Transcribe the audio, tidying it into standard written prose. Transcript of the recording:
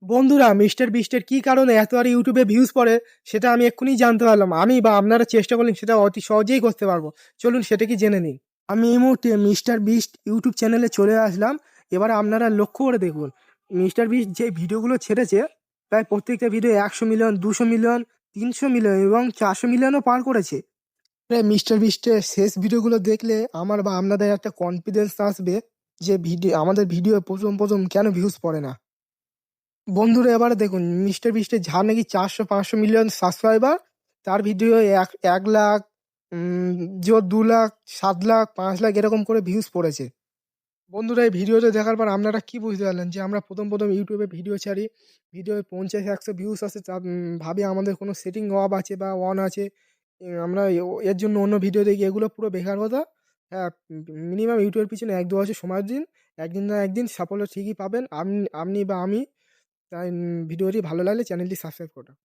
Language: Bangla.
বন্ধুরা, মিস্টার বিস্টের কি কারণে এত আর ইউটিউবে ভিউজ পড়ে সেটা আমি এক্ষুনি জানতে পারলাম। আমি বা আপনারা চেষ্টা করলেন সেটা অতি সহজেই করতে পারবো। চলুন সেটা কি জেনে নিই। আমি এই মুহূর্তে মিস্টার বিস্ট ইউটিউব চ্যানেলে চলে আসলাম। এবারে আপনারা লক্ষ্য করে দেখুন, মিস্টার বিস্ট যে ভিডিওগুলো ছেড়েছে, প্রায় প্রত্যেকটা ভিডিও 100 মিলিয়ন, 200 মিলিয়ন, 300 মিলিয়ন এবং 400 মিলিয়নও পার করেছে। মিস্টার বিস্টের শেষ ভিডিওগুলো দেখলে আমার বা আপনাদের একটা কনফিডেন্স আসবে যে আমাদের ভিডিও প্রথম প্রথম কেন ভিউজ পড়ে না। বন্ধুরা, এবারে দেখুন, মিস্টার বিস্টের যার নাকি 400-500 মিলিয়ন সাবস্ক্রাইবার, তার ভিডিও 1 লাখ, যে 2 লাখ, 7 লাখ, 5 লাখ এরকম করে ভিউজ পড়েছে। বন্ধুরা, এই ভিডিওটা দেখার পর আপনারা কি বুঝতে পারলেন যে আমরা প্রথম প্রথম ইউটিউবে ভিডিও ছাড়ি, ভিডিও 50-100 ভিউজ আসে, তা ভাবে আমাদের কোনো সেটিং অফ আছে বা অন আছে। আমরা এর জন্য অন্য ভিডিও দেখি, এগুলো পুরো বেকার কথা। হ্যাঁ, মিনিমাম ইউটিউবের পিছনে 1-2 বছর সময় দিন, একদিন না একদিন সাফল্য ঠিকই পাবেন আপনি আপনি বা আমি। তাই ভিডিওটি ভালো লাগলে চ্যানেলটি সাবস্ক্রাইব করুন।